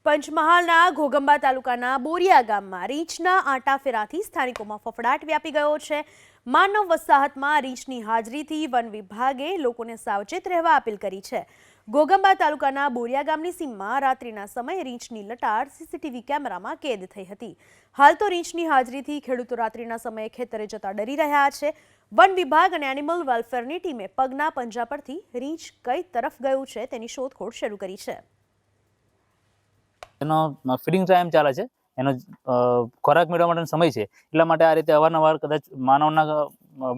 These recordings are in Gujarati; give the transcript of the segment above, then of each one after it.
પંચમહાલના ઘોગંબા તાલુકાના બોરિયા ગામમાં રીંછના આંટાફેરાથી સ્થાનિકોમાં ફફડાટ વ્યાપી ગયો છે। માનવ વસાહતમાં રીંછની હાજરીથી વન વિભાગે લોકોને સાવચેત રહેવા અપીલ કરી છે। ઘોગંબા તાલુકાના બોરિયા ગામની સીમમાં રાત્રિના સમયે રીંછની લટાર સીસીટીવી કેમેરામાં કેદ થઈ હતી। હાલ તો રીંછની હાજરીથી ખેડૂતો રાત્રિના સમયે ખેતરે જતા ડરી રહ્યા છે। વન વિભાગ અને એનિમલ વેલફેરની ટીમે પગના પંજા પરથી રીંછ કઈ તરફ ગયું છે તેની શોધખોળ શરૂ કરી છે। એનો ફીડિંગ ટાઈમ ચાલે છે, એનો ખોરાક મેળવવા માટેનો સમય છે, એટલા માટે આ રીતે અવારનવાર કદાચ માનવના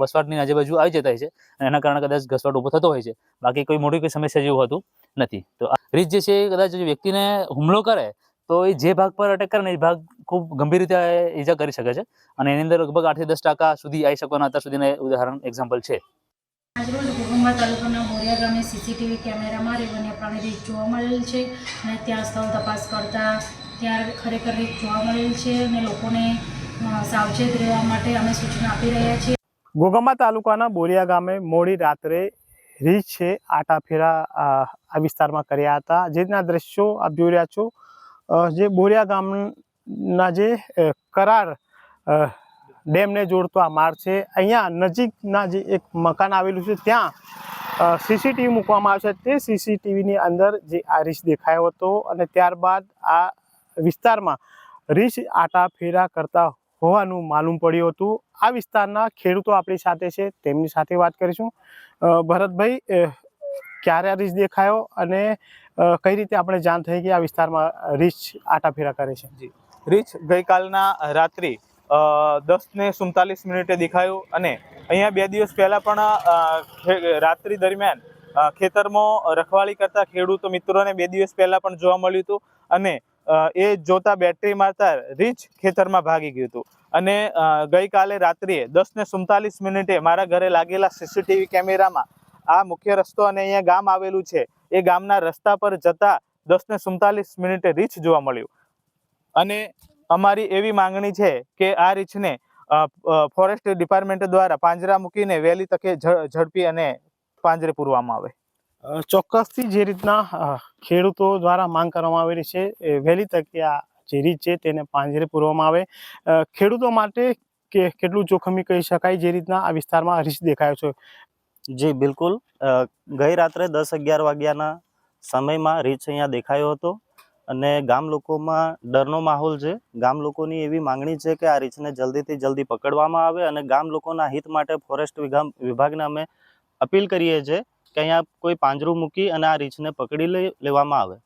વસવાટની આજુબાજુ આવી જતા હોય છે અને એના કારણે કદાચ ઘસવાટ ઊભો થતો હોય છે। બાકી કોઈ મોટી કોઈ સમસ્યા જેવું હોતું નથી। તો આ રીંછ જે છે એ કદાચ વ્યક્તિને હુમલો કરે તો એ જે ભાગ પર અટેક કરે ને એ ભાગ ખૂબ ગંભીર રીતે ઈજા કરી શકે છે અને એની અંદર લગભગ 8 થી 10% સુધી આવી શકવાના અત્યાર સુધીના ઉદાહરણ એક્ઝામ્પલ છે। આજરોજ ઘોગંબા તાલુકાના બોરિયા ગામે સીસીટીવી કેમેરામાં વન્ય પ્રાણી રીંછ જોવા મળેલ છે અને ત્યાં સ્થળ તપાસ કરતા ત્યાં ખરેખર રીંછ જોવા મળેલ છે અને લોકોને સાવચેત રહેવા માટે અમે સૂચના આપી રહ્યા છીએ। ઘોગંબા તાલુકાના બોરિયા ગામે મોડી રાત્રે રીંછ છે આંટાફેરા આ વિસ્તારમાં કર્યા હતા। જેના દ્રશ્યો આપ જોઈ રહ્યા છો, જે બોરિયા ગામના જે કરાર ડેમને જોડતો આ માર્ગ છે, અહીંયા નજીકના જે એક મકાન આવેલું છે ત્યાં સીસીટીવી મૂકવામાં આવે છે। તે સીસીટીવીની અંદર જે આ રીંછ દેખાયો હતો અને ત્યારબાદ આ વિસ્તારમાં રીંછ આંટાફેરા કરતા હોવાનું માલુમ પડ્યું હતું। આ વિસ્તારના ખેડૂતો આપણી સાથે છે, તેમની સાથે વાત કરીશું। ભરતભાઈ, ક્યારે આ રીંછ દેખાયો અને કઈ રીતે આપણે જાણ થઈ કે આ વિસ્તારમાં રીંછ આંટાફેરા કરે છે? રીંછ ગઈકાલના રાત્રિ 10:47 દેખાયું અને અહીંયા 2 દિવસ પહેલાં પણ રાત્રિ દરમિયાન ખેતરમાં રખવાળી કરતા ખેડૂતો મિત્રોને 2 દિવસ પહેલાં પણ જોવા મળ્યું હતું અને એ જોતા બેટરી મારતા રીંછ ખેતરમાં ભાગી ગયું હતું અને ગઈકાલે રાત્રિએ 10:47 મારા ઘરે લાગેલા સીસીટીવી કેમેરામાં આ મુખ્ય રસ્તો અને અહીંયા ગામ આવેલું છે, એ ગામના રસ્તા પર જતા 10:47 રીંછ જોવા મળ્યું અને અમારી એવી માંગણી છે કે આ રીંછને ફોરેસ્ટ ડિપાર્ટમેન્ટ દ્વારા પાંજરા મૂકીને વહેલી તકે ઝડપી અને પાંજરે પૂરવામાં આવે। ચોક્કસથી જે રીતના ખેડૂતો દ્વારા માંગ કરવામાં આવેલી છે, વહેલી તકે આ જે રીંછ છે તેને પાંજરે પૂરવામાં આવે। ખેડૂતો માટે કેટલું જોખમી કહી શકાય જે રીતના આ વિસ્તારમાં રીંછ દેખાયો છે? જી બિલકુલ, ગઈ રાત્રે 10-11 વાગ્યાના સમયમાં રીંછ અહીંયા દેખાયો હતો અને ગામ લોકોમાં ડરનો માહોલ છે। ગામ લોકોની એવી માંગણી છે કે આ રીંછને જલ્દીથી જલ્દી પકડવામાં આવે અને ગામ લોકોના હિત માટે ફોરેસ્ટ વિભાગને અમે અપીલ કરીએ છીએ કે અહીંયા કોઈ પાંજરું મૂકી અને આ રીંછને પકડી લેવામાં આવે।